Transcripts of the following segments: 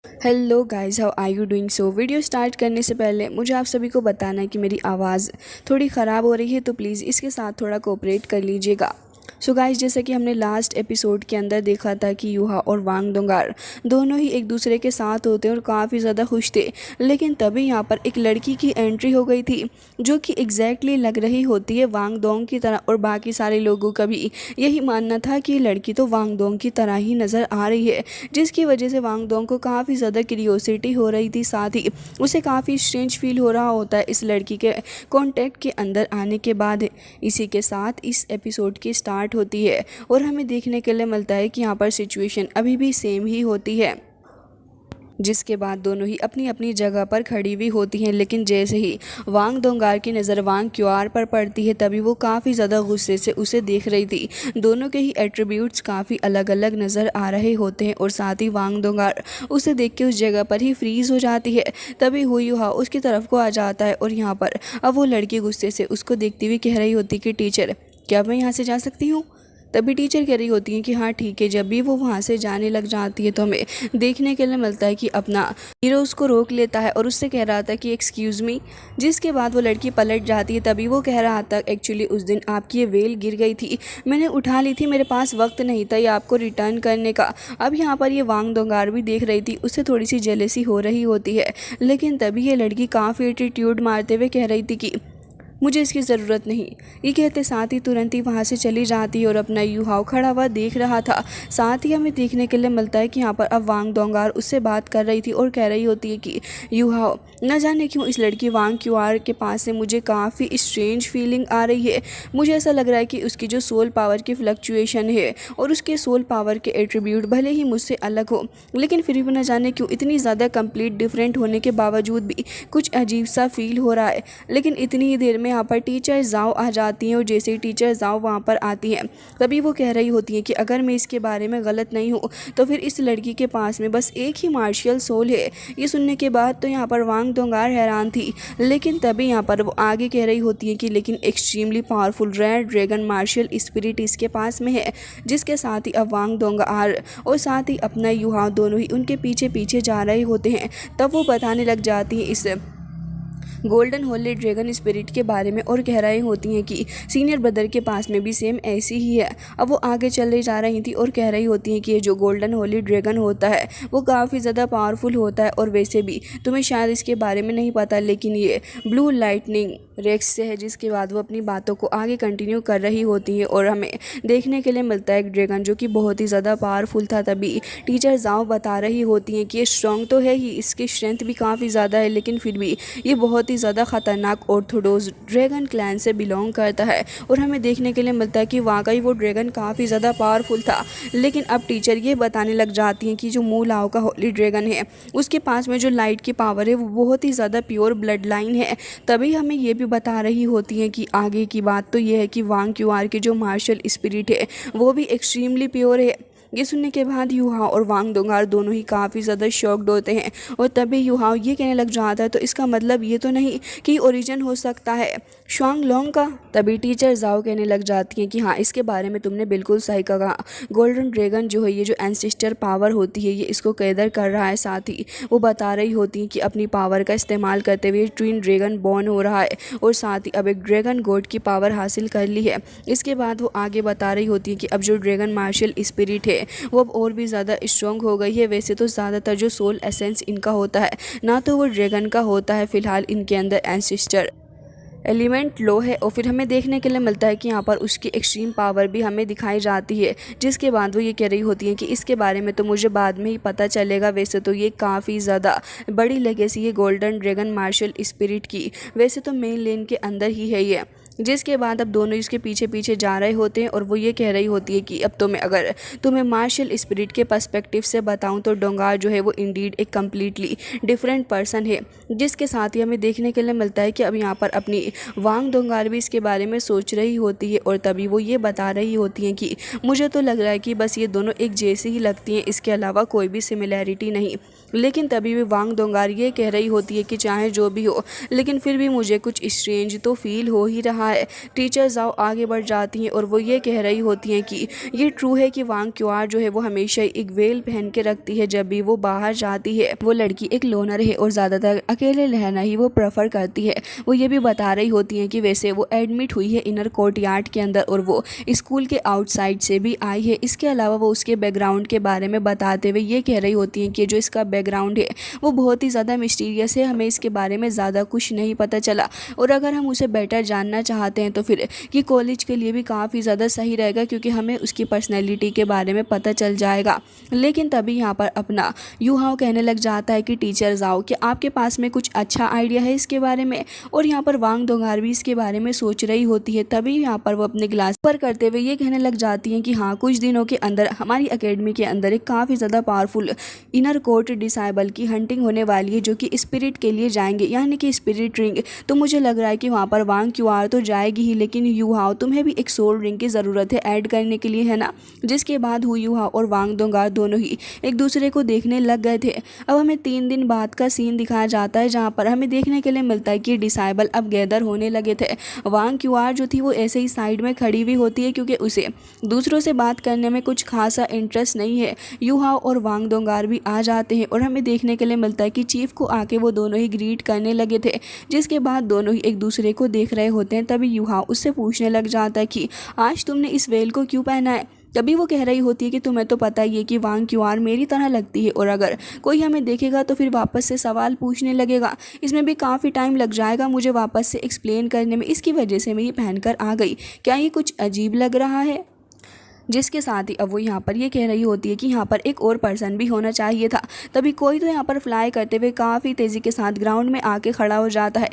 Hello guys, how are you doing? So video start करने से पहले मुझे आप सभी को बताना है कि मेरी आवाज़ थोड़ी ख़राब हो रही है, तो प्लीज़ इसके साथ थोड़ा कोऑपरेट कर लीजिएगा। सो गाइस, जैसा कि हमने लास्ट एपिसोड के अंदर देखा था कि यूहा और वांग दोंगार दोनों ही एक दूसरे के साथ होते हैं और काफ़ी ज़्यादा खुश थे। लेकिन तभी यहाँ पर एक लड़की की एंट्री हो गई थी जो कि एग्जैक्टली लग रही होती है वांग दोंग की तरह, और बाकी सारे लोगों का भी यही मानना था कि ये लड़की तो वांग दोंग की तरह ही नज़र आ रही है, जिसकी वजह से वांग दोंग को काफ़ी ज़्यादा क्यूरियोसिटी हो रही थी। साथ ही उसे काफ़ी स्ट्रेंज फील हो रहा होता है इस लड़की के कॉन्टैक्ट के अंदर आने के बाद। इसी के साथ इस एपिसोड की स्टार्ट होती है और हमें देखने के लिए मिलता है कि यहाँ पर सिचुएशन अभी भी सेम ही होती है, जिसके बाद दोनों ही अपनी अपनी जगह पर खड़ी हुई होती हैं। लेकिन जैसे ही वांग दोंगार की नज़र वांग क्यूआर पर पड़ती है, तभी वो काफ़ी ज़्यादा गुस्से से उसे देख रही थी। दोनों के ही एट्रीब्यूट्स काफ़ी अलग अलग नज़र आ रहे होते हैं और साथ ही वांग दोंगार उसे देख के उस जगह पर ही फ्रीज़ हो जाती है। तभी हुआ उसकी तरफ को आ जाता है और यहाँ पर अब वो लड़की गुस्से से उसको देखती हुई कह रही होती कि टीचर, क्या मैं यहाँ से जा सकती हूँ? तभी टीचर कह रही होती है कि हाँ ठीक है। जब भी वो वहाँ से जाने लग जाती है तो हमें देखने के लिए मिलता है कि अपना हीरो उसको रोक लेता है और उससे कह रहा था कि एक्सक्यूज़ मी। जिसके बाद वो लड़की पलट जाती है। तभी वो कह रहा था एक्चुअली उस दिन आपकी ये वेल गिर गई थी, मैंने उठा ली थी, मेरे पास वक्त नहीं था ये आपको रिटर्न करने का। अब यहाँ पर ये वांग दोंगार भी देख रही थी, उससे थोड़ी सी जेलेसी हो रही होती है। लेकिन तभी ये लड़की काफ़ी एटीट्यूड मारते हुए कह रही थी कि मुझे इसकी ज़रूरत नहीं। ये कहते साथ ही तुरंत ही वहाँ से चली जाती है और अपना यूहाओ खड़ा हुआ देख रहा था। साथ ही हमें देखने के लिए मिलता है कि यहाँ पर अब वांग दोंगार उससे बात कर रही थी और कह रही होती है कि यूहाओ, न जाने क्यों इस लड़की वांग क्यूआर के पास से मुझे काफ़ी स्ट्रेंज फीलिंग आ रही है। मुझे ऐसा लग रहा है कि उसकी जो सोल पावर की फ्लक्चुएशन है और उसके सोल पावर के एट्रीब्यूट भले ही मुझसे अलग हो, लेकिन फिर भी न जाने क्यों इतनी ज़्यादा कंप्लीट डिफरेंट होने के बावजूद भी कुछ अजीब सा फील हो रहा है। लेकिन इतनी ही देर में यहाँ पर टीचर जाओ आ जाती हैं और जैसे ही टीचर जाओ वहाँ पर आती हैं, तभी वो कह रही होती हैं कि अगर मैं इसके बारे में गलत नहीं हूँ तो फिर इस लड़की के पास में बस एक ही मार्शियल सोल है। ये सुनने के बाद तो यहाँ पर वांग दोंगार हैरान थी। लेकिन तभी यहाँ पर वो आगे कह रही होती है कि लेकिन extremely powerful red dragon martial spirit इसके पास में है। जिसके साथ ही अब वांग दोंगार और साथ ही अपना यूहा दोनों ही उनके पीछे पीछे जा रहे होते हैं। तब वो बताने लग जाती हैं इस गोल्डन होली ड्रैगन स्पिरिट के बारे में और कह रही होती हैं कि सीनियर ब्रदर के पास में भी सेम ऐसी ही है। अब वो आगे चले जा रही थी और कह रही होती हैं कि ये जो गोल्डन होली ड्रैगन होता है वो काफ़ी ज़्यादा पावरफुल होता है, और वैसे भी तुम्हें शायद इसके बारे में नहीं पता, लेकिन ये ब्लू लाइटनिंग रेक्स से है। जिसके बाद वो अपनी बातों को आगे कंटिन्यू कर रही होती है और हमें देखने के लिए मिलता है एक ड्रैगन जो कि बहुत ही ज़्यादा पावरफुल था। तभी टीचर जाओ बता रही होती हैं कि ये स्ट्रॉन्ग तो है ही, इसकी स्ट्रेंथ भी काफ़ी ज़्यादा है, लेकिन फिर भी ये बहुत ही ज़्यादा ख़तरनाक ऑर्थोडॉक्स ड्रैगन क्लैन से बिलोंग करता है। और हमें देखने के लिए मिलता है कि वाकई वो ड्रैगन काफ़ी ज़्यादा पावरफुल था। लेकिन अब टीचर ये बताने लग जाती हैं कि जो मू लाओ का होली ड्रैगन है उसके पास में जो लाइट की पावर है वो बहुत ही ज़्यादा प्योर ब्लड लाइन है। तभी हमें ये भी बता रही होती हैं कि आगे की बात तो ये है कि वांग क्यूआर की जो मार्शल स्पिरिट है वो भी एक्सट्रीमली प्योर है। ये सुनने के बाद यूहाओ और वांग दोंगार दोनों ही काफ़ी ज़्यादा शॉक्ड होते हैं। और तभी यूहाओ ये कहने लग जाता है तो इसका मतलब ये तो नहीं कि ओरिजिन हो सकता है शुआंग लोंग का? तभी टीचर जाओ कहने लग जाती हैं कि हाँ, इसके बारे में तुमने बिल्कुल सही कहा। गोल्डन ड्रैगन जो है, ये जो एंसेस्टर पावर होती है, ये इसको कैदर कर रहा है। साथ ही वो बता रही होती हैं कि अपनी पावर का इस्तेमाल करते हुए ट्विन ड्रैगन बॉर्न हो रहा है और साथ ही अब एक ड्रैगन गॉड की पावर हासिल कर ली है। इसके बाद वो आगे बता रही होती है कि अब जो ड्रैगन मार्शल स्पिरिट है वो अब और भी ज़्यादा स्ट्रॉन्ग हो गई है। वैसे तो ज़्यादातर जो सोल एसेंस इनका होता है ना तो वो ड्रैगन का होता है, फिलहाल इनके अंदर एंसेस्टर एलिमेंट लो है। और फिर हमें देखने के लिए मिलता है कि यहाँ पर उसकी एक्सट्रीम पावर भी हमें दिखाई जाती है। जिसके बाद वो ये कह रही होती है कि इसके बारे में तो मुझे बाद में ही पता चलेगा। वैसे तो ये काफ़ी ज़्यादा बड़ी लेगेसी है गोल्डन ड्रैगन मार्शल स्पिरिट की, वैसे तो मेन लेन के अंदर ही है ये। जिसके बाद अब दोनों इसके पीछे पीछे जा रहे होते हैं और वो ये कह रही होती है कि अब तो मैं अगर तुम्हें मार्शल स्पिरिट के पर्सपेक्टिव से बताऊं तो डोंगार जो है वो इंडीड एक कम्प्लीटली डिफरेंट पर्सन है। जिसके साथ ही हमें देखने के लिए मिलता है कि अब यहाँ पर अपनी वांग दोंगार भी इसके बारे में सोच रही होती है और तभी वो ये बता रही होती हैं कि मुझे तो लग रहा है कि बस ये दोनों एक जैसी ही लगती हैं, इसके अलावा कोई भी सिमिलैरिटी नहीं। लेकिन तभी भी वांग दोंगार ये कह रही होती है कि चाहे जो भी हो, लेकिन फिर भी मुझे कुछ स्ट्रेंज तो फील हो ही रहा रहा है। टीचर जाओ आगे बढ़ जाती हैं और वो ये कह रही होती हैं कि ये ट्रू है कि वांग क्यूआर जो है वो हमेशा एक वेल पहन के रखती है जब भी वो बाहर जाती है। वो लड़की एक लोनर है और ज़्यादातर अकेले रहना ही वो प्रेफर करती है। वो ये भी बता रही होती हैं कि वैसे वो एडमिट हुई है इनर कोर्ट यार्ड के अंदर और वो स्कूल के आउटसाइड से भी आई है। इसके अलावा वो उसके बैकग्राउंड के बारे में बताते हुए ये कह रही होती हैं कि जो इसका बैकग्राउंड है वो बहुत ही ज़्यादा मिस्टीरियस है, हमें इसके बारे में ज़्यादा कुछ नहीं पता चला और अगर हम उसे बेटर जानना चाहते हैं तो फिर ये कॉलेज के लिए भी काफ़ी ज़्यादा सही रहेगा क्योंकि हमें उसकी पर्सनैलिटी के बारे में पता चल जाएगा। लेकिन तभी यहाँ पर अपना यूहाओ कहने लग जाता है कि टीचर जाओ कि आपके पास में कुछ अच्छा आइडिया है इसके बारे में, और यहाँ पर वांग दोंगार भी इसके बारे में सोच रही होती है। तभी यहाँ पर वो अपने ग्लास पर करते हुए ये कहने लग जाती हैं कि हाँ, कुछ दिनों के अंदर हमारी एकेडमी के अंदर एक काफ़ी ज़्यादा पावरफुल इनर कोर्ट डिसाइबल की हंटिंग होने वाली है जो कि स्पिरिट के लिए जाएंगे, यानी कि स्पिरिट रिंग। तो मुझे लग रहा है कि वहाँ पर वांग क्यूआर तो जाएगी ही, लेकिन यूहाओ तुम्हें भी एक सोल रिंग की ज़रूरत है ऐड करने के लिए, है ना। जिसके बाद हु यूहाओ और वांग दोंगार दोनों ही एक दूसरे को देखने लग गए थे। अब हमें 3 दिन बाद का सीन दिखाया जाता है जहाँ पर हमें देखने के लिए मिलता है कि डिसाइबल अब गैदर होने लगे थे। वांग क्यूआर जो थी वो ऐसे ही साइड में खड़ी हुई होती है क्योंकि उसे दूसरों से बात करने में कुछ खासा इंटरेस्ट नहीं है। यूहाओ और वांग दोंगार भी आ जाते हैं और हमें देखने के लिए मिलता है कि चीफ को आके वो दोनों ही ग्रीट करने लगे थे। जिसके बाद दोनों ही एक दूसरे को देख रहे होते हैं। तभी यूहाओ उससे पूछने लग जाता है कि आज तुमने इस वेल को क्यों पहना है। तभी वो कह रही होती है कि तुम्हें तो पता ही है कि वांग क्यूआर मेरी तरह लगती है और अगर कोई हमें देखेगा तो फिर वापस से सवाल पूछने लगेगा। इसमें भी काफ़ी टाइम लग जाएगा मुझे वापस से एक्सप्लेन करने में, इसकी वजह से मैं ये पहनकर आ गई। क्या ये कुछ अजीब लग रहा है। जिसके साथ ही अब वो यहाँ पर ये कह रही होती है कि यहाँ पर एक और पर्सन भी होना चाहिए था। तभी कोई तो यहाँ पर फ्लाई करते हुए काफ़ी तेज़ी के साथ ग्राउंड में आके खड़ा हो जाता है।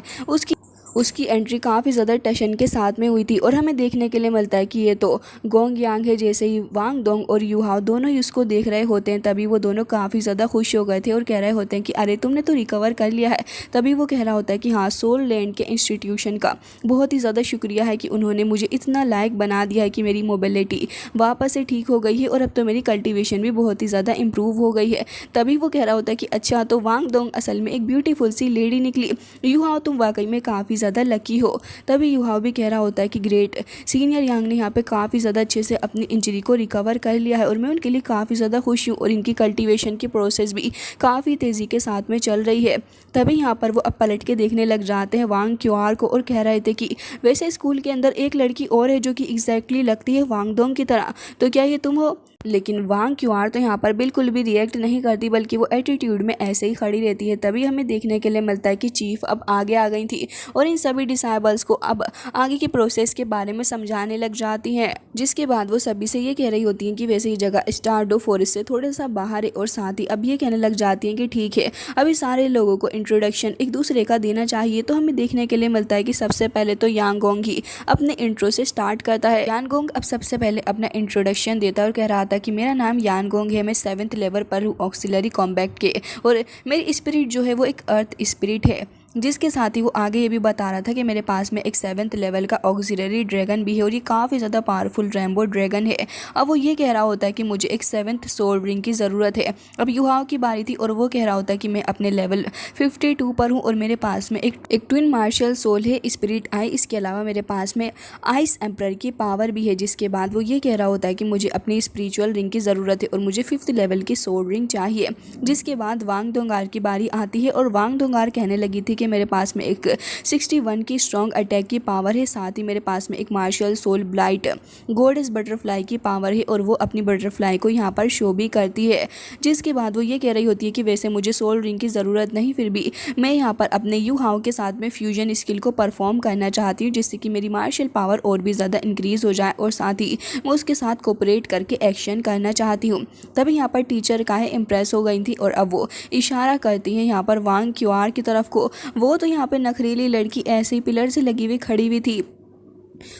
उसकी एंट्री काफ़ी ज़्यादा टशन के साथ में हुई थी और हमें देखने के लिए मिलता है कि ये तो गोंग यांग है। जैसे ही वांग दोंग और यूहाओ दोनों ही उसको देख रहे होते हैं तभी वो दोनों काफ़ी ज़्यादा खुश हो गए थे और कह रहे होते हैं कि अरे तुमने तो रिकवर कर लिया है। तभी वो कह रहा होता है कि हाँ, सोल लैंड के इंस्टीट्यूशन का बहुत ही ज़्यादा शुक्रिया है कि उन्होंने मुझे इतना लायक बना दिया है कि मेरी मोबिलिटी वापस से ठीक हो गई है और अब तो मेरी कल्टिवेशन भी बहुत ही ज़्यादा इम्प्रूव हो गई है। तभी वो कह रहा होता है कि अच्छा, तो वांग दोंग असल में एक ब्यूटीफुल सी लेडी निकली। यूहाओ तुम वाकई में काफ़ी ज़्यादा लकी हो। तभी यूहाओ भी कह रहा होता है कि ग्रेट, सीनियर यांग ने यहाँ पे काफ़ी ज़्यादा अच्छे से अपनी इंजरी को रिकवर कर लिया है और मैं उनके लिए काफ़ी ज़्यादा खुश हूँ और इनकी कल्टीवेशन की प्रोसेस भी काफ़ी तेज़ी के साथ में चल रही है। तभी यहाँ पर वो अब पलट के देखने लग जाते हैं वांग क्यूआर को और कह रहे थे कि वैसे स्कूल के अंदर एक लड़की और है जो कि एग्जैक्टली लगती है वांग दोंग की तरह, तो क्या ये तुम हो। लेकिन वांग क्यूआर तो यहाँ पर बिल्कुल भी रिएक्ट नहीं करती बल्कि वो एटीट्यूड में ऐसे ही खड़ी रहती है। तभी हमें देखने के लिए मिलता है कि चीफ अब आगे आ गई थी और इन सभी डिसाइबल्स को अब आगे की प्रोसेस के बारे में समझाने लग जाती हैं। जिसके बाद वो सभी से ये कह रही होती हैं कि वैसे ही जगह स्टारडो फॉरेस्ट से थोड़ा सा बाहर है और साथ ही अब ये कहने लग जाती हैं कि ठीक है, अभी सारे लोगों को इंट्रोडक्शन एक दूसरे का देना चाहिए। तो हमें देखने के लिए मिलता है कि सबसे पहले तो यांगोंग ही अपने इंट्रो से स्टार्ट करता है। यांगोंग अब सबसे पहले अपना इंट्रोडक्शन देता है और कह रहा था कि मेरा नाम यांगोंग है, मैं 7th लेवल पर हूँ ऑक्सिलरी कॉम्बैट के और मेरी स्पिरिट जो है वो एक अर्थ स्पिरिट है। जिसके साथ ही वो आगे ये भी बता रहा था कि मेरे पास में एक 7th लेवल का ऑक्सिलरी ड्रैगन भी है और ये काफ़ी ज़्यादा पावरफुल रेनबो ड्रैगन है। अब वो ये कह रहा होता है कि मुझे एक 7th सोल रिंग की ज़रूरत है। अब युहाओं की बारी थी और वो कह रहा होता है कि मैं अपने लेवल 52 पर हूँ और मेरे पास में एक ट्विन मार्शल सोल है, स्पिरिट आई। इसके अलावा मेरे पास में आइस एम्पर की पावर भी है। जिसके बाद वो ये कह रहा होता है कि मुझे अपनी स्पिरिचुअल रिंग की ज़रूरत है और मुझे 5th लेवल की सोल रिंग चाहिए। जिसके बाद वांग दोंगार की बारी आती है और वांग दोंगार कहने लगी थी कि मेरे पास में एक 61 की स्ट्रॉन्ग अटैक की पावर है, साथ ही मेरे पास में एक martial soul blight goddess butterfly की पावर है और वो अपनी बटरफ्लाई को यहाँ पर शो भी करती है। जिसके बाद वो ये कह रही होती है कि वैसे मुझे सोल रिंग की ज़रूरत नहीं, फिर भी मैं यहाँ पर अपने यूहाओ के साथ में फ्यूजन स्किल को परफॉर्म करना चाहती हूँ जिससे कि मेरी मार्शल पावर और भी ज़्यादा इंक्रीज़ हो जाए और साथ ही मैं उसके साथ कोऑपरेट करके एक्शन करना चाहती हूँ। तभी यहाँ पर टीचर काहे इम्प्रेस हो गई थी और अब वो इशारा करती हैं यहाँ पर वांग क्यूआर की तरफ को। वो तो यहाँ पे नखरीली लड़की ऐसे ही पिलर से लगी हुई खड़ी हुई थी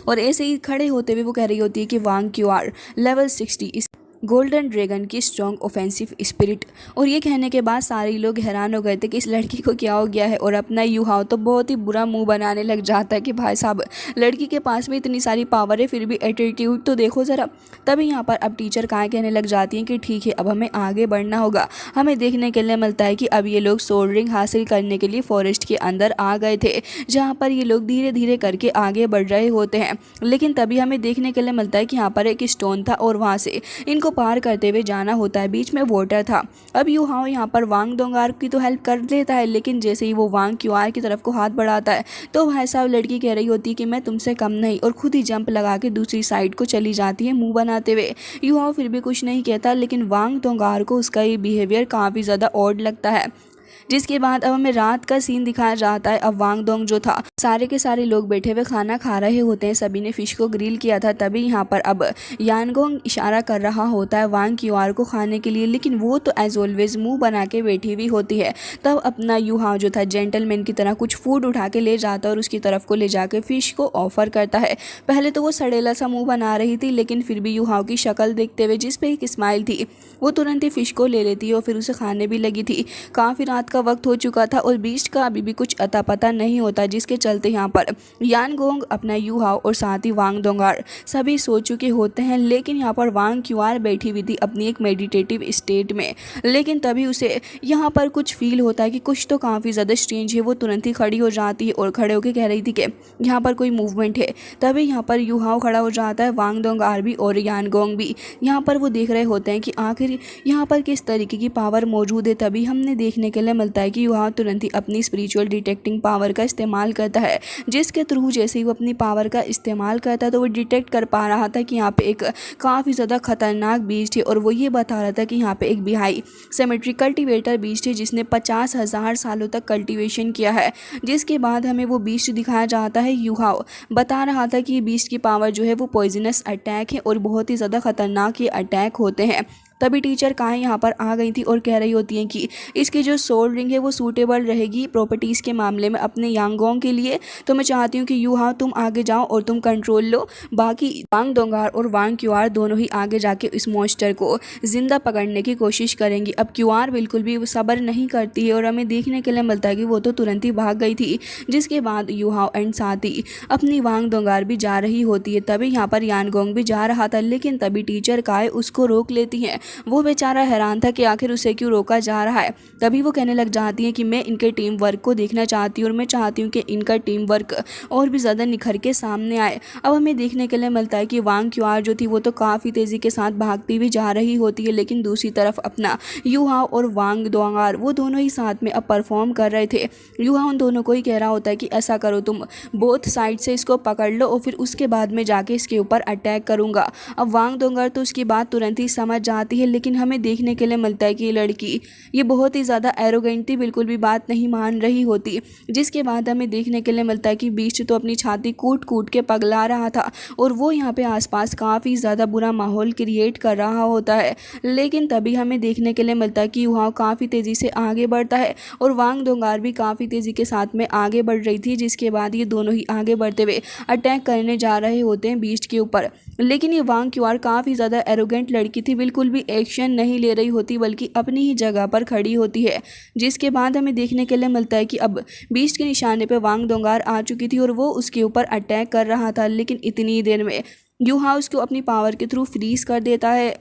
और ऐसे ही खड़े होते हुए वो कह रही होती है कि वांग क्यूआर लेवल 60 गोल्डन ड्रैगन की स्ट्रॉन्ग ऑफेंसिव स्पिरिट। और ये कहने के बाद सारे लोग हैरान हो गए थे कि इस लड़की को क्या हो गया है। और अपना यूहाओ तो बहुत ही बुरा मुंह बनाने लग जाता है कि भाई साहब, लड़की के पास में इतनी सारी पावर है फिर भी एटीट्यूड तो देखो ज़रा। तभी यहाँ पर अब टीचर काय कहने लग जाती हैं कि ठीक है, अब हमें आगे बढ़ना होगा। हमें देखने के लिए मिलता है कि अब ये लोग सोल रिंग हासिल करने के लिए फॉरेस्ट के अंदर आ गए थे, जहाँ पर ये लोग धीरे धीरे करके आगे बढ़ रहे होते हैं। लेकिन तभी हमें देखने के लिए मिलता है कि यहाँ पर एक स्टोन था और वहाँ से इनको पार करते हुए जाना होता है। बीच में वाटर था। अब यूहाओ यहाँ पर वांग दोंगार की तो हेल्प कर लेता है, लेकिन जैसे ही वो वांग क्यूआर की तरफ को हाथ बढ़ाता है तो भाई साहब लड़की कह रही होती है कि मैं तुमसे कम नहीं, और खुद ही जंप लगा के दूसरी साइड को चली जाती है मुंह बनाते हुए। यूहाओ फिर भी कुछ नहीं कहता, लेकिन वांग दोंगार को उसका ये बिहेवियर काफ़ी ज़्यादा ऑड लगता है। जिसके बाद अब हमें रात का सीन दिखाया जाता है। अब वांग दोंग जो था, सारे के सारे लोग बैठे हुए खाना खा रहे होते हैं। सभी ने फिश को ग्रिल किया था। तभी यहाँ पर अब यानगोंग इशारा कर रहा होता है वांग क्यूआर को खाने के लिए, लेकिन वो तो एज ऑलवेज मुंह बना के बैठी हुई होती है। तब अपना यूहाओ जो था जेंटलमैन की तरह कुछ फूड उठा के ले जाता है और उसकी तरफ को ले जाके फिश को ऑफर करता है। पहले तो वो सड़ेला सा मुंह बना रही थी, लेकिन फिर भी यूहाओ की शक्ल देखते हुए जिस पे एक स्माइल थी, वो तुरंत ही फिश को ले लेती है और फिर उसे खाने भी लगी थी। काफ़ी रात का वक्त हो चुका था और बीस्ट का अभी भी कुछ अता पता नहीं होता, जिसके चलते यहाँ पर यानगोंग, अपना यूहाओ और साथ ही वांग दोंगार सभी सो चुके होते हैं। लेकिन यहाँ पर वांग क्यूआर बैठी हुई थी अपनी एक मेडिटेटिव स्टेट में। लेकिन तभी उसे यहाँ पर कुछ फील होता है कि कुछ तो काफ़ी ज़्यादा स्ट्रेंज है। वो तुरंत ही खड़ी हो जाती है और खड़े होकर कह रही थी कि यहाँ पर कोई मूवमेंट है। तभी यहाँ पर यूहाओ खड़ा हो जाता है, वांग दोंगार भी और यानगोंग भी। यहाँ पर वो देख रहे होते हैं कि आखिर यहाँ पर किस तरीके की पावर मौजूद है। तभी हमने देखने के लिए मिलता है कि यूहाओ तुरंत ही अपनी स्पिरिचुअल डिटेक्टिंग पावर का इस्तेमाल करता है, जिसके थ्रू जैसे ही वो अपनी पावर का इस्तेमाल करता है तो वो डिटेक्ट कर पा रहा था कि यहाँ पे एक काफ़ी ज़्यादा खतरनाक बीस्ट है। और वो ये बता रहा था कि यहाँ पे एक बिहाई सेमेट्रिक कल्टिवेटर बीस्ट है जिसने 50,000 सालों तक कल्टिवेशन किया है। जिसके बाद हमें वो बीस्ट दिखाया जाता है। यूहाओ बता रहा था कि ये बीस्ट की पावर जो है वो पॉइजनस अटैक है और बहुत ही ज़्यादा खतरनाक ये अटैक होते हैं। तभी टीचर काहे यहाँ पर आ गई थी और कह रही होती हैं कि इसकी जो सोल रिंग है वो सूटेबल रहेगी प्रॉपर्टीज़ के मामले में अपने यांगोंग के लिए। तो मैं चाहती हूँ कि यूहाओ तुम आगे जाओ और तुम कंट्रोल लो, बाकी वांग दोंगार और वांग क्यूआर दोनों ही आगे जाके इस मॉन्स्टर को ज़िंदा पकड़ने की कोशिश करेंगी। अब क्यूआर बिल्कुल भी सब्र नहीं करती है और हमें देखने के लिए मिलता है कि वो तो तुरंत ही भाग गई थी। जिसके बाद यूहाओ एंड साथ ही अपनी वांग दोंगार भी जा रही होती है। तभी यहाँ पर यानगोंग भी जा रहा था, लेकिन तभी टीचर काय उसको रोक लेती हैं। वो बेचारा हैरान था कि आखिर उसे क्यों रोका जा रहा है। तभी वो कहने लग जाती है कि मैं इनके टीम वर्क को देखना चाहती हूँ और मैं चाहती हूँ कि इनका टीम वर्क और भी ज़्यादा निखर के सामने आए। अब हमें देखने के लिए मिलता है कि वांग क्यूआर जो थी वो तो काफ़ी तेज़ी के साथ भागती हुई जा रही होती है, लेकिन दूसरी तरफ अपना यूहाओ और वांग दोंगार वो दोनों ही साथ में अब परफॉर्म कर रहे थे। यूहाओ उन दोनों को ही कह रहा होता है कि ऐसा करो, तुम बोथ साइड से इसको पकड़ लो और फिर उसके बाद में जाके इसके ऊपर अटैक करूँगा। अब वांग दोंगार तो उसकी बात तुरंत ही समझ जाती है, लेकिन हमें देखने के लिए मिलता है कि ये लड़की ये बहुत ही ज़्यादा एरोगेंट थी, बिल्कुल भी बात नहीं मान रही होती। जिसके बाद हमें देखने के लिए मिलता है कि बीस्ट तो अपनी छाती कूट कूट के पगला रहा था और वो यहाँ पे आसपास काफ़ी ज़्यादा बुरा माहौल क्रिएट कर रहा होता है। लेकिन तभी हमें देखने के लिए मिलता है कि वहाँ काफ़ी तेज़ी से आगे बढ़ता है और वांग दोंगार भी काफ़ी तेज़ी के साथ में आगे बढ़ रही थी। जिसके बाद ये दोनों ही आगे बढ़ते हुए अटैक करने जा रहे होते हैं बीस्ट के ऊपर। लेकिन ये वांग क्यूआर काफ़ी ज़्यादा एरोगेंट लड़की थी, बिल्कुल भी एक्शन नहीं ले रही होती बल्कि अपनी ही जगह पर खड़ी होती है। जिसके बाद हमें देखने के लिए मिलता है कि अब बीस्ट के निशाने पे वांग दोंगार आ चुकी थी और वो उसके ऊपर अटैक कर रहा था, लेकिन इतनी देर में यूहाओ उसको अपनी पावर के थ्रू फ्रीज कर देता है।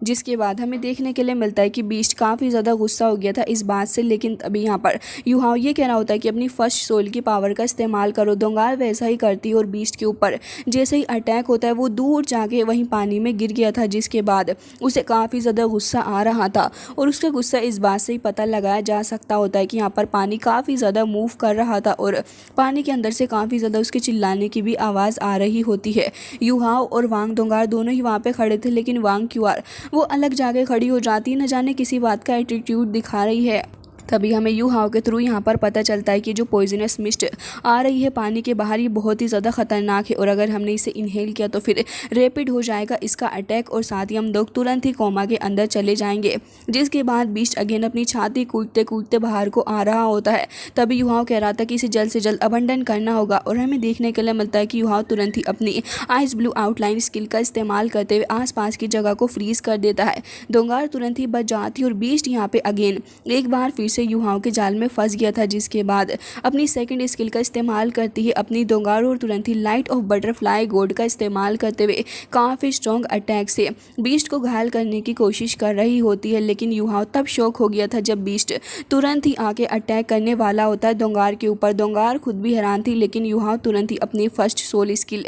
जिसके बाद हमें देखने के लिए मिलता है कि बीस्ट काफ़ी ज़्यादा गुस्सा हो गया था इस बात से। लेकिन अभी यहाँ पर यूहाओ ये कह रहा होता है कि अपनी फर्स्ट सोल की पावर का इस्तेमाल करो। दोंगार वैसा ही करती है और बीस्ट के ऊपर जैसे ही अटैक होता है वो दूर जाके वहीं पानी में गिर गया था। जिसके बाद उसे काफ़ी ज़्यादा गुस्सा आ रहा था और उसका गुस्सा इस बात से ही पता लगाया जा सकता होता है कि यहाँ पर पानी काफ़ी ज़्यादा मूव कर रहा था और पानी के अंदर से काफ़ी ज़्यादा उसके चिल्लाने की भी आवाज़ आ रही होती है। यूहाओ और वांग दोंगार दोनों ही वहाँ पर खड़े थे, लेकिन वांग क्यूआर वो अलग जाके खड़ी हो जाती है, न जाने किसी बात का एटीट्यूड दिखा रही है। तभी हमें यू हाओ के थ्रू यहाँ पर पता चलता है कि जो पॉइजनस मिस्ट आ रही है पानी के बाहर, ये बहुत ही ज़्यादा खतरनाक है और अगर हमने इसे इनहेल किया तो फिर रैपिड हो जाएगा इसका अटैक और साथ ही हम लोग तुरंत ही कोमा के अंदर चले जाएंगे। जिसके बाद बीस्ट अगेन अपनी छाती कूदते कूदते बाहर को आ रहा होता है। तभी यू हाओ कह रहा था कि इसे जल्द से जल्द अबंडन करना होगा और हमें देखने के लिए मिलता है कि यू हाओ तुरंत ही अपनी आइस ब्लू आउटलाइन स्किल का इस्तेमाल करते हुए आसपास की जगह को फ्रीज कर देता है। दोंगार तुरंत ही बच जाती है और बीस्ट यहाँ पे अगेन एक बार फिर से यू हाओ के जाल में फंस गया था। जिसके बाद अपनी सेकंड स्किल का इस्तेमाल करती है अपनी दोंगार और तुरंत ही लाइट ऑफ बटरफ्लाई गोड का इस्तेमाल करते हुए काफ़ी स्ट्रॉन्ग अटैक से बीस्ट को घायल करने की कोशिश कर रही होती है। लेकिन यू हाओ तब शॉक हो गया था जब बीस्ट तुरंत ही आके अटैक करने वाला होता है दोंगार के ऊपर। दोंगार खुद भी हैरान थी लेकिन यू हाओ तुरंत ही अपनी first soul skill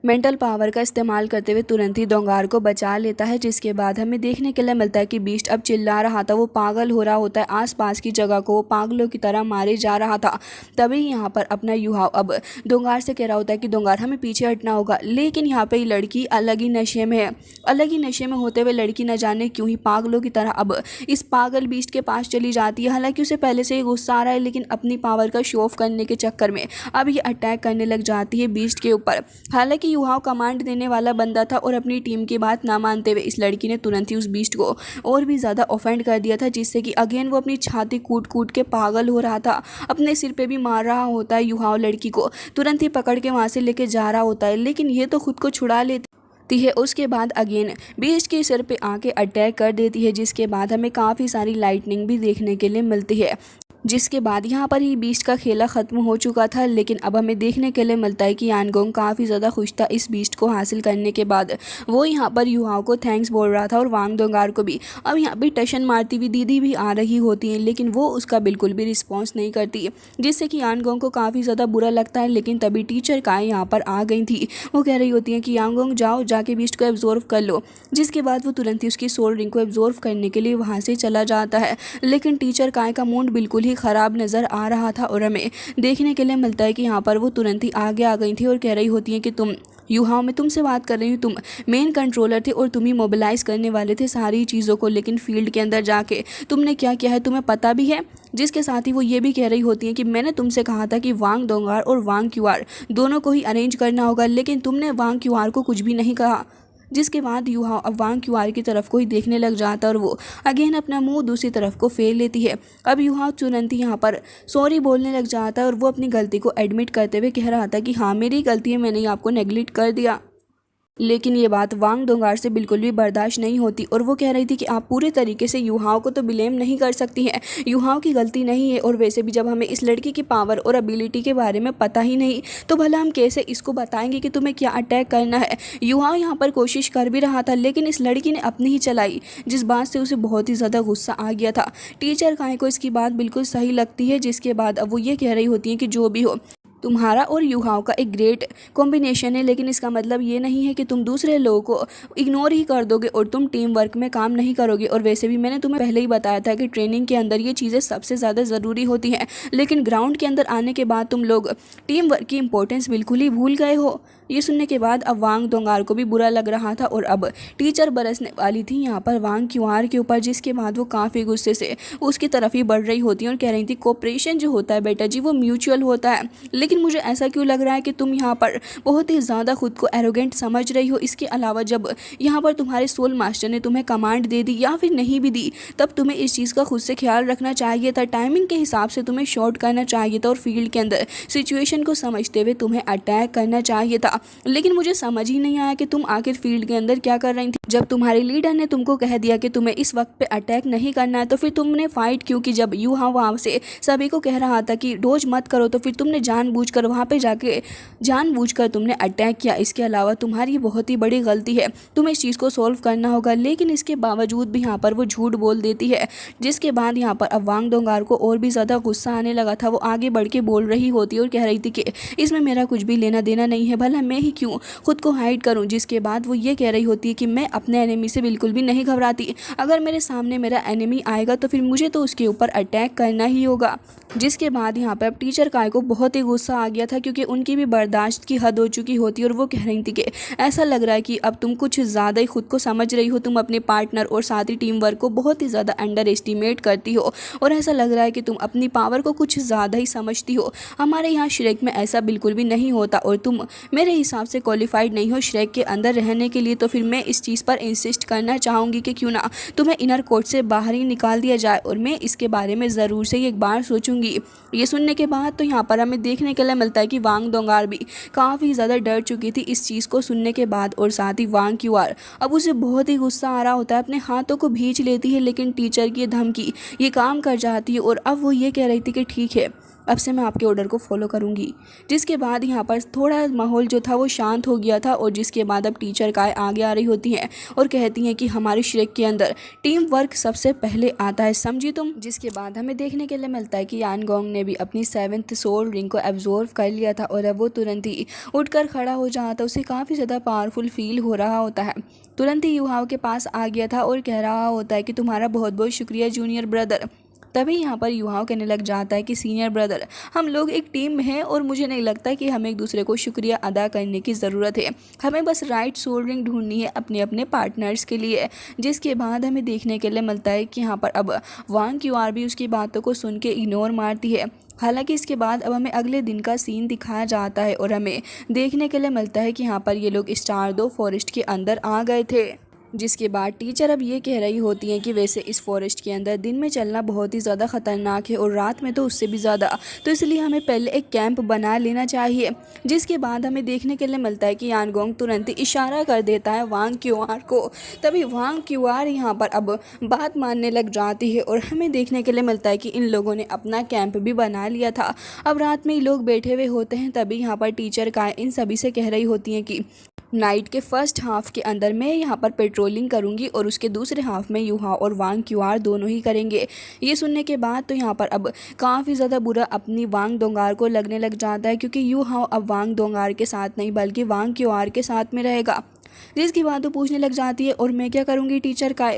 mental power का इस्तेमाल करते हुए तुरंत ही दोंगार को बचा लेता है। जिसके बाद हमें देखने के लिए मिलता है कि बीस्ट अब चिल्ला रहा था, वो पागल हो रहा होता है, आसपास की जगह को पागलों की तरह मारे जा रहा था। तभी यहाँ पर अपना यू हाओ अब दोंगार से कह रहा होता है कि दोंगार हमें पीछे हटना होगा। लेकिन यहाँ पे लड़की अलग ही नशे में है। अलग ही नशे में होते हुए लड़की न जाने क्यों ही पागलों की तरह अब इस पागल बीस्ट के पास चली जाती है। हालांकि उसे पहले से ही गुस्सा आ रहा है लेकिन अपनी पावर का शो ऑफ करने के चक्कर में अब ये अटैक करने लग जाती है बीस्ट के ऊपर। हालांकि यू हाओ कमांड देने वाला बंदा था और अपनी टीम की बात ना मानते हुए इस लड़की ने तुरंत ही उस बीस्ट को और भी ज़्यादा ऑफेंड कर दिया था, जिससे कि अगेन वो अपनी छाती कूट कूट के पागल हो रहा था। अपने सिर पे भी मार रहा होता है। यू हाओ लड़की को तुरंत ही पकड़ के वहाँ से लेके जा रहा होता है लेकिन ये तो खुद को छुड़ा लेती है। उसके बाद अगेन बीस्ट के सिर पे आके अटैक कर देती है। जिसके बाद हमें काफ़ी सारी लाइटनिंग भी देखने के लिए मिलती है। जिसके बाद यहाँ पर ही बीस्ट का खेला ख़त्म हो चुका था लेकिन अब हमें देखने के लिए मिलता है कि यानगोंग काफ़ी ज़्यादा खुश था इस बीस्ट को हासिल करने के बाद। वो यहाँ पर यू हाओ को थैंक्स बोल रहा था और वांग दोंगार को भी। अब यहाँ पे टशन मारती हुई दीदी भी आ रही होती है लेकिन वो उसका बिल्कुल भी रिस्पॉन्स नहीं करती, जिससे कि यानगोंग को काफ़ी ज़्यादा बुरा लगता है। लेकिन तभी टीचर काय यहाँ पर आ गई थी। वो कह रही होती है कि यानगोंग जाओ जाके बीस्ट को एब्जॉर्व कर लो। जिसके बाद वो तुरंत ही उसकी सोल रिंग को एब्जॉर्व करने के लिए वहाँ से चला जाता है। लेकिन टीचर काय का मूड बिल्कुल ही ख़राब नज़र आ रहा था और हमें देखने के लिए मिलता है कि यहाँ पर वो तुरंत ही आगे आ गई थी और कह रही होती है कि तुम यू हाओ मैं तुमसे बात कर रही हूँ, तुम मेन कंट्रोलर थे और तुम ही मोबिलाइज करने वाले थे सारी चीज़ों को, लेकिन फील्ड के अंदर जाके तुमने क्या किया है तुम्हें पता भी है। जिसके साथ ही वो ये भी कह रही होती है कि मैंने तुमसे कहा था कि वांग दोंगार और वांग क्यूआर दोनों को ही अरेंज करना होगा लेकिन तुमने वांग क्यूआर को कुछ भी नहीं कहा। जिसके बाद यू हाओ अब वांग क्यूआर की तरफ को ही देखने लग जाता है और वो अगेन अपना मुंह दूसरी तरफ को फेर लेती है। अब यू हाओ तुरंत ही यहाँ पर सॉरी बोलने लग जाता है और वो अपनी गलती को एडमिट करते हुए कह रहा था कि हाँ मेरी गलती है, मैंने आपको नेग्लेक्ट कर दिया। लेकिन ये बात वांग दोंगार से बिल्कुल भी बर्दाश्त नहीं होती और वो कह रही थी कि आप पूरे तरीके से यू हाओ को तो ब्लेम नहीं कर सकती हैं, यू हाओ की गलती नहीं है। और वैसे भी जब हमें इस लड़की की पावर और एबिलिटी के बारे में पता ही नहीं तो भला हम कैसे इसको बताएंगे कि तुम्हें क्या अटैक करना है। यू हाओ यहाँ पर कोशिश कर भी रहा था लेकिन इस लड़की ने अपनी ही चलाई, जिस बात से उसे बहुत ही ज़्यादा गुस्सा आ गया था। टीचर काय को इसकी बात बिल्कुल सही लगती है। जिसके बाद अब वो ये कह रही होती है कि जो भी हो तुम्हारा और यू हाओ का एक ग्रेट कॉम्बिनेशन है, लेकिन इसका मतलब ये नहीं है कि तुम दूसरे लोगों को इग्नोर ही कर दोगे और तुम टीम वर्क में काम नहीं करोगे। और वैसे भी मैंने तुम्हें पहले ही बताया था कि ट्रेनिंग के अंदर ये चीज़ें सबसे ज़्यादा ज़रूरी होती हैं, लेकिन ग्राउंड के अंदर आने के बाद तुम लोग टीम वर्क की इंपॉर्टेंस बिल्कुल ही भूल गए हो। ये सुनने के बाद अब वांग दोंगार को भी बुरा लग रहा था और अब टीचर बरसने वाली थी यहाँ पर वांग क्यूआर के ऊपर। जिसके बाद वो काफ़ी गुस्से से उसकी तरफ ही बढ़ रही होती है और कह रही थी कोऑपरेशन जो होता है बेटा जी वो म्यूचुअल होता है, लेकिन मुझे ऐसा क्यों लग रहा है कि तुम यहाँ पर बहुत ही ज़्यादा खुद को एरोगेंट समझ रही हो। इसके अलावा जब यहाँ पर तुम्हारे सोल मास्टर ने तुम्हें कमांड दे दी या फिर नहीं भी दी तब तुम्हें इस चीज़ का खुद से ख्याल रखना चाहिए था, टाइमिंग के हिसाब से तुम्हें शॉर्ट करना चाहिए था और फील्ड के अंदर सिचुएशन को समझते हुए तुम्हें अटैक करना चाहिए था। लेकिन मुझे समझ ही नहीं आया कि तुम आखिर फील्ड के अंदर क्या कर रही थी। जब तुम्हारे लीडर ने तुमको कह दिया कि तुम्हें इस वक्त पे अटैक नहीं करना है तो फिर तुमने फाइट क्यों की। जब यू हाँ वहाँ से सभी को कह रहा था कि डोज मत करो तो फिर तुमने जानबूझकर वहाँ पे जाके जानबूझकर तुमने अटैक किया। इसके अलावा तुम्हारी बहुत ही बड़ी गलती है, तुम्हें इस चीज़ को सॉल्व करना होगा। लेकिन इसके बावजूद भी यहाँ पर वो झूठ बोल देती है। जिसके बाद यहाँ पर अब वांग दोंगार को और भी ज़्यादा गुस्सा आने लगा था। वो आगे बढ़ के बोल रही होती है और कह रही थी कि इसमें मेरा कुछ भी लेना देना नहीं है, भला मैं ही क्यों खुद को हाइड करूँ। जिसके बाद वो ये कह रही होती है कि मैं अपने एनिमी से बिल्कुल भी नहीं घबराती, अगर मेरे सामने मेरा एनिमी आएगा तो फिर मुझे तो उसके ऊपर अटैक करना ही होगा। जिसके बाद यहाँ पर अब टीचर काय को बहुत ही गुस्सा आ गया था, क्योंकि उनकी भी बर्दाश्त की हद हो चुकी होती और वो कह रही थी कि ऐसा लग रहा है कि अब तुम कुछ ज़्यादा ही खुद को समझ रही हो, तुम अपने पार्टनर और साथ ही टीम वर्क को बहुत ही ज़्यादा अंडर एस्टिमेट करती हो और ऐसा लग रहा है कि तुम अपनी पावर को कुछ ज़्यादा ही समझती हो। हमारे यहाँ श्रेक में ऐसा बिल्कुल भी नहीं होता और तुम मेरे हिसाब से क्वालिफाइड नहीं हो श्रेक के अंदर रहने के लिए। तो फिर मैं इस चीज़ पर इंसिस्ट करना चाहूँगी कि क्यों ना तुम्हें इनर कोर्ट से बाहर ही निकाल दिया जाए और मैं इसके बारे में ज़रूर से एक बार सोचूंगी। ये सुनने के बाद तो यहाँ पर हमें देखने के लिए मिलता है कि वांग दोंगार भी काफ़ी ज़्यादा डर चुकी थी इस चीज़ को सुनने के बाद और साथ ही वांग क्यूआर अब उसे बहुत ही गुस्सा आ रहा होता है, अपने हाथों को भींच लेती है, लेकिन टीचर की धमकी ये काम कर जाती है और अब वो ये कह रही थी कि ठीक है अब से मैं आपके ऑर्डर को फॉलो करूंगी। जिसके बाद यहाँ पर थोड़ा माहौल जो था वो शांत हो गया था और जिसके बाद अब टीचर काय आगे आ रही होती हैं और कहती हैं कि हमारे श्रेक के अंदर टीम वर्क सबसे पहले आता है, समझी तुम। जिसके बाद हमें देखने के लिए मिलता है कि यान गोंग ने भी अपनी 7th सोल रिंग को एब्जॉर्व कर लिया था और अब वो तुरंत ही उठकर खड़ा हो जाता, उसे काफ़ी ज़्यादा पावरफुल फील हो रहा होता है। तुरंत ही युहाओं के पास आ गया था और कह रहा होता है कि तुम्हारा बहुत बहुत शुक्रिया जूनियर ब्रदर। तभी यहाँ पर युहाओं कहने लग जाता है कि सीनियर ब्रदर हम लोग एक टीम में हैं और मुझे नहीं लगता कि हमें एक दूसरे को शुक्रिया अदा करने की ज़रूरत है, हमें बस राइट सोल रिंग ढूंढनी है अपने अपने पार्टनर्स के लिए। जिसके बाद हमें देखने के लिए मिलता है कि यहाँ पर अब वांग क्यूआर भी उसकी बातों को सुन के इग्नोर मारती है। हालांकि इसके बाद अब हमें अगले दिन का सीन दिखाया जाता है और हमें देखने के लिए मिलता है कि यहाँ पर ये लोग स्टार दो फॉरेस्ट के अंदर आ गए थे। जिसके बाद टीचर अब ये कह रही होती हैं कि वैसे इस फॉरेस्ट के अंदर दिन में चलना बहुत ही ज़्यादा ख़तरनाक है और रात में तो उससे भी ज़्यादा, तो इसलिए हमें पहले एक कैंप बना लेना चाहिए। जिसके बाद हमें देखने के लिए मिलता है कि यानगोंग तुरंत ही इशारा कर देता है वांग क्यूआर को। तभी वांग क्यूआर यहाँ पर अब बात मानने लग जाती है और हमें देखने के लिए मिलता है कि इन लोगों ने अपना कैंप भी बना लिया था। अब रात में ये लोग बैठे हुए होते हैं, तभी यहाँ पर टीचर का इन सभी से कह रही होती हैं कि नाइट के फर्स्ट हाफ के अंदर मैं यहाँ पर पेट्रोलिंग करूँगी और उसके दूसरे हाफ में युहा और वांग क्यूआर दोनों ही करेंगे। ये सुनने के बाद तो यहाँ पर अब काफ़ी ज़्यादा बुरा अपनी वांग दोंगार को लगने लग जाता है, क्योंकि युहा अब वांग दोंगार के साथ नहीं बल्कि वांग क्यूआर के साथ में रहेगा। जिसकी बात वो पूछने लग जाती है और मैं क्या करूँगी टीचर का।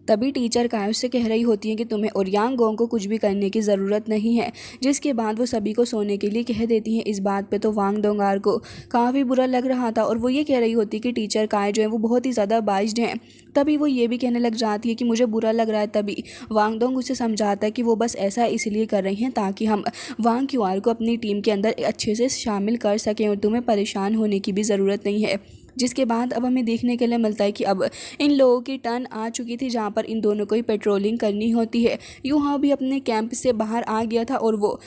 तभी टीचर काय उससे कह रही होती है कि तुम्हें और यांग गोंग को कुछ भी करने की ज़रूरत नहीं है। जिसके बाद वो सभी को सोने के लिए कह देती हैं। इस बात पे तो वांग दोंगार को काफ़ी बुरा लग रहा था और वो ये कह रही होती है कि टीचर काय जो है वो बहुत ही ज़्यादा बाइज्ड हैं। तभी वो ये भी कहने लग जाती है कि मुझे बुरा लग रहा है। तभी वांग दोंग उसे समझाता है कि वो बस ऐसा इसलिए कर रही हैं ताकि हम वांग क्यूआर को अपनी टीम के अंदर अच्छे से शामिल कर सकें और तुम्हें परेशान होने की भी ज़रूरत नहीं है। जिसके बाद अब हमें देखने के लिए मिलता है कि अब इन लोगों की टर्न आ चुकी थी जहाँ पर इन दोनों को ही पेट्रोलिंग करनी होती है। यूहा भी अपने कैंप से बाहर आ गया था और वो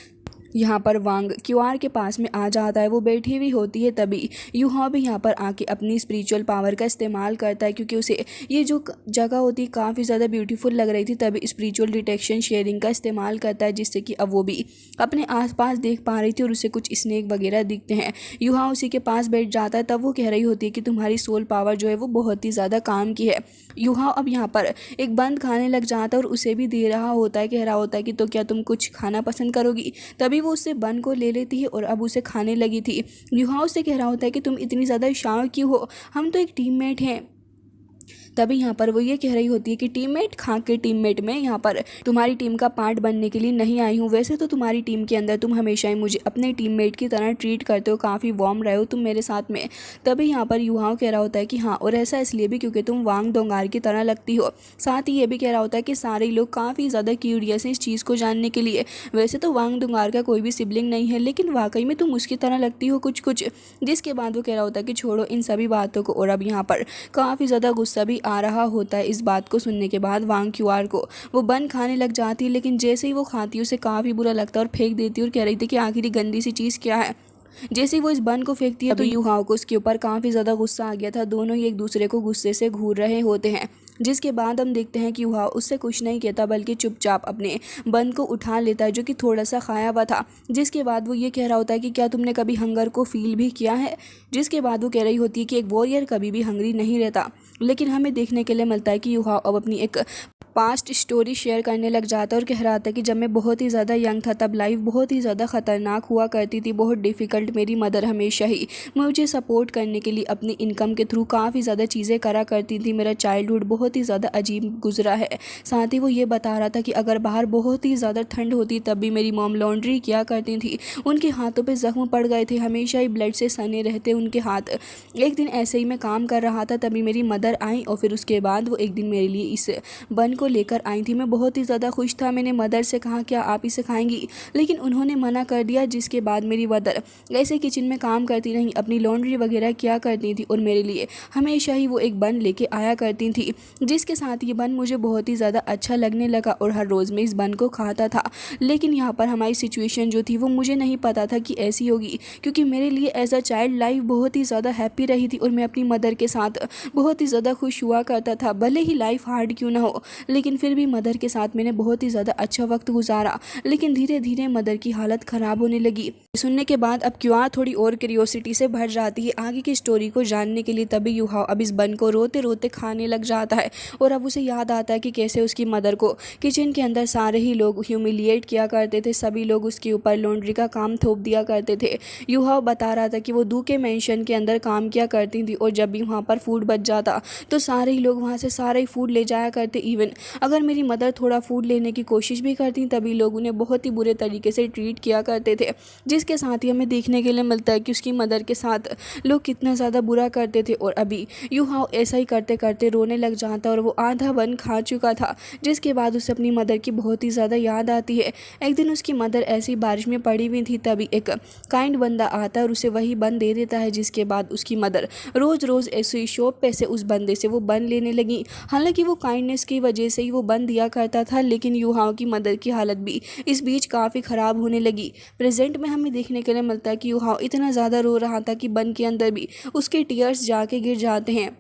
यहाँ पर वांग क्यूआर के पास में आ जाता है, वो बैठी हुई होती है। तभी युहा भी यहाँ पर आके अपनी स्पिरिचुअल पावर का इस्तेमाल करता है, क्योंकि उसे ये जो जगह होती है काफ़ी ज़्यादा ब्यूटीफुल लग रही थी। तभी स्पिरिचुअल डिटेक्शन शेयरिंग का इस्तेमाल करता है, जिससे कि अब वो भी अपने आसपास देख पा रही थी और उसे कुछ स्नेक वगैरह दिखते हैं। युहा उसी के पास बैठ जाता है। तब वो कह रही होती है कि तुम्हारी सोल पावर जो है वो बहुत ही ज़्यादा काम की है। युहा अब यहाँ पर एक बंद खाने लग जाता है और उसे भी दे रहा होता है, कह रहा होता है कि तो क्या तुम कुछ खाना पसंद करोगी। तभी वो उससे बन को ले लेती है और अब उसे खाने लगी थी। युहा उससे कह रहा होता है कि तुम इतनी ज़्यादा शांत क्यों हो, हम तो एक टीममेट हैं। तभी यहाँ पर वो ये कह रही होती है कि टीममेट खा के टीममेट में यहाँ पर तुम्हारी टीम का पार्ट बनने के लिए नहीं आई हूँ। वैसे तो तुम्हारी टीम के अंदर तुम हमेशा ही मुझे अपने टीममेट की तरह ट्रीट करते हो, काफ़ी वार्म रहे हो तुम मेरे साथ में। तभी यहाँ पर युहाओं कह रहा होता है कि हाँ, और ऐसा इसलिए भी क्योंकि तुम वांग दोंगार की तरह लगती हो। साथ ही ये भी कह रहा होता है कि सारे लोग काफ़ी ज़्यादा क्यूरियस हैं इस चीज़ को जानने के लिए। वैसे तो वांग दोंगार का कोई भी सिबलिंग नहीं है, लेकिन वाकई में तुम उसकी तरह लगती हो कुछ कुछ। जिसके बाद वो कह रहा होता है कि छोड़ो इन सभी बातों को, और अब यहाँ पर काफ़ी ज़्यादा गुस्सा भी आ रहा होता है। इस बात को सुनने के बाद वांग क्यूआर को वो बन खाने लग जाती है, लेकिन जैसे ही वो खाती है उसे काफ़ी बुरा लगता है और फेंक देती है और कह रही थी कि आखिर ये गंदी सी चीज़ क्या है। जैसे ही वो इस बन को फेंकती है तो युहाओं को उसके ऊपर काफ़ी ज़्यादा गुस्सा आ गया था। दोनों ही एक दूसरे को गुस्से से घूर रहे होते हैं। जिसके बाद हम देखते हैं कि युहा उससे कुछ नहीं कहता बल्कि चुपचाप अपने बन को उठा लेता है, जो कि थोड़ा सा खाया हुआ था। जिसके बाद वो ये कह रहा होता है कि क्या तुमने कभी हंगर को फील भी किया है। जिसके बाद वो कह रही होती है कि एक वॉरियर कभी भी हंगरी नहीं रहता। लेकिन हमें देखने के लिए मिलता है कि युहा अब अपनी एक पास्ट स्टोरी शेयर करने लग जाता है और कह रहा था कि जब मैं बहुत ही ज़्यादा यंग था तब लाइफ बहुत ही ज़्यादा ख़तरनाक हुआ करती थी, बहुत डिफ़िकल्ट। मेरी मदर हमेशा ही मुझे सपोर्ट करने के लिए अपनी इनकम के थ्रू काफ़ी ज़्यादा चीज़ें करा करती थी। मेरा चाइल्डहुड बहुत ही ज़्यादा अजीब गुजरा है। साथ ही वो ये बता रहा था कि अगर बाहर बहुत ही ज़्यादा ठंड होती तब भी मेरी मॉम लॉन्ड्री किया करती थी। उनके हाथों पे ज़ख्म पड़ गए थे, हमेशा ही ब्लड से सने रहते उनके हाथ। एक दिन ऐसे ही मैं काम कर रहा था तभी मेरी मदर आई और फिर उसके बाद वो एक दिन मेरे लिए इस बन को लेकर आई थी। मैं बहुत ही ज़्यादा खुश था। मैंने मदर से कहा क्या आप इसे खाएंगी, लेकिन उन्होंने मना कर दिया। जिसके बाद मेरी मदर ऐसे किचन में काम करती रही, अपनी लॉन्ड्री वगैरह किया करती थी और मेरे लिए हमेशा ही वो एक बन लेके आया करती थी, जिसके साथ ये बन मुझे बहुत ही ज़्यादा अच्छा लगने लगा और हर रोज़ मैं इस बन को खाता था। लेकिन यहाँ पर हमारी सिचुएशन जो थी वो मुझे नहीं पता था कि ऐसी होगी, क्योंकि मेरे लिए एज अ चाइल्ड लाइफ बहुत ही ज़्यादा हैप्पी रही थी और मैं अपनी मदर के साथ बहुत ही ज़्यादा खुश हुआ करता था। भले ही लाइफ हार्ड क्यों ना हो, लेकिन फिर भी मदर के साथ मैंने बहुत ही ज़्यादा अच्छा वक्त गुजारा। लेकिन धीरे धीरे मदर की हालत ख़राब होने लगी। सुनने के बाद अब क्यों थोड़ी और क्यूरियोसिटी से भर जाती है आगे की स्टोरी को जानने के लिए। तभी युहाव अब इस बन को रोते रोते खाने लग जाता है और अब उसे याद आता है कि कैसे उसकी मदर को किचन के अंदर सारे ही लोग ह्यूमिलिएट किया करते थे। सभी लोग उसके ऊपर लॉन्ड्री का काम थोप दिया करते थे। युहाव बता रहा था कि वो दू के मेंशन के अंदर काम किया करती थी और जब भी वहाँ पर फूड बच जाता तो सारे ही लोग वहाँ से सारा ही फूड ले जाया करते। इवन अगर मेरी मदर थोड़ा फूड लेने की कोशिश भी करती तभी लोग उन्हें बहुत ही बुरे तरीके से ट्रीट किया करते थे, जिसके साथ ही हमें देखने के लिए मिलता है कि उसकी मदर के साथ लोग कितना ज़्यादा बुरा करते थे। और अभी युहाव ऐसा ही करते करते रोने लग जाता और वो आधा बन खा चुका था, जिसके बाद उसे अपनी मदर की बहुत ही ज़्यादा याद आती है। एक दिन उसकी मदर ऐसी बारिश में पड़ी हुई थी, तभी एक काइंड बंदा आता है और उसे वही बन दे देता है, जिसके बाद उसकी मदर रोज़ रोज़ ऐसे शॉप पे से उस बंदे से वो बन लेने लगी। हालांकि वो काइंडनेस की वजह से ही वो बन दिया करता था, लेकिन युहाव की मदर की हालत भी इस बीच काफ़ी ख़राब होने लगी। प्रेजेंट में हमें देखने के लिए मिलता है कि युहाव इतना ज़्यादा रो रहा था कि बन के अंदर भी उसके टीयर्स जाके गिर जाते हैं।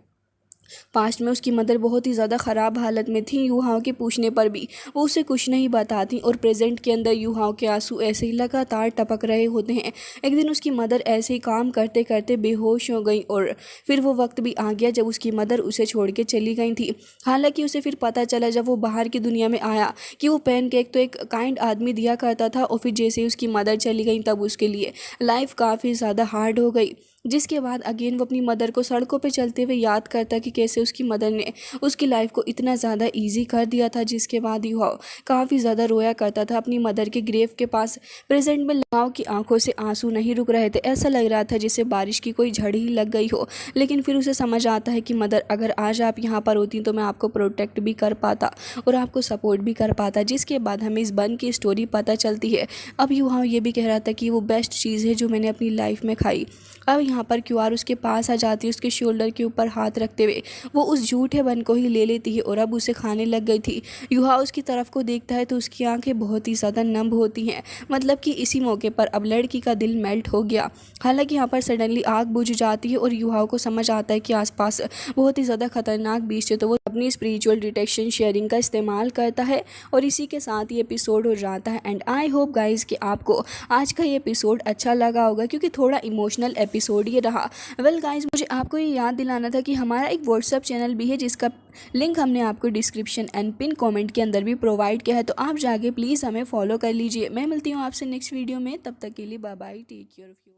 पास्ट में उसकी मदर बहुत ही ज़्यादा ख़राब हालत में थी। युहाव के पूछने पर भी वो उसे कुछ नहीं बताती और प्रेजेंट के अंदर युहाव के आंसू ऐसे ही लगातार टपक रहे होते हैं। एक दिन उसकी मदर ऐसे ही काम करते करते बेहोश हो गई और फिर वो वक्त भी आ गया जब उसकी मदर उसे छोड़ के चली गई थी। हालांकि उसे फिर पता चला जब वो बाहर की दुनिया में आया कि वो पैनकेक तो एक काइंड आदमी दिया करता था और फिर जैसे ही उसकी मदर चली गई तब उसके लिए लाइफ काफ़ी ज़्यादा हार्ड हो गई। जिसके बाद अगेन वो अपनी मदर को सड़कों पे चलते हुए याद करता कि कैसे उसकी मदर ने उसकी लाइफ को इतना ज़्यादा इजी कर दिया था। जिसके बाद युहाव काफ़ी ज़्यादा रोया करता था अपनी मदर के ग्रेव के पास। प्रेजेंट में युहाव की आंखों से आंसू नहीं रुक रहे थे, ऐसा लग रहा था जैसे बारिश की कोई झड़ी ही लग गई हो। लेकिन फिर उसे समझ आता है कि मदर अगर आज आप यहाँ पर होती तो मैं आपको प्रोटेक्ट भी कर पाता और आपको सपोर्ट भी कर पाता। जिसके बाद हमें इस बन की स्टोरी पता चलती है। अब युहाव ये भी कह रहा था कि वो बेस्ट चीज़ है जो मैंने अपनी लाइफ में खाई। अब यहाँ पर क्यूआर उसके पास आ जाती है, उसके शोल्डर के ऊपर हाथ रखते हुए वो उस झूठे बन को ही ले लेती है और अब उसे खाने लग गई थी। युहाव उसकी तरफ को देखता है तो उसकी आंखें बहुत ही ज़्यादा नम होती हैं, मतलब कि इसी मौके पर अब लड़की का दिल मेल्ट हो गया। हालांकि यहाँ पर सडनली आग बुझ जाती है और युहाव को समझ आता है कि आसपास बहुत ही ज़्यादा खतरनाक बीच है, तो वो अपनी स्पिरिचुअल डिटेक्शन शेयरिंग का इस्तेमाल करता है और इसी के साथ ये एपिसोड हो जाता है। एंड आई होप गाइज कि आपको आज का ये एपिसोड अच्छा लगा होगा, क्योंकि थोड़ा इमोशनल एपिसोड ये रहा। वेल गाइज, मुझे आपको ये याद दिलाना था कि हमारा एक व्हाट्सएप चैनल भी है जिसका लिंक हमने आपको डिस्क्रिप्शन एंड पिन कमेंट के अंदर भी प्रोवाइड किया है, तो आप जाके प्लीज़ हमें फॉलो कर लीजिए। मैं मिलती हूँ आपसे नेक्स्ट वीडियो में, तब तक के लिए bye bye, take care of you.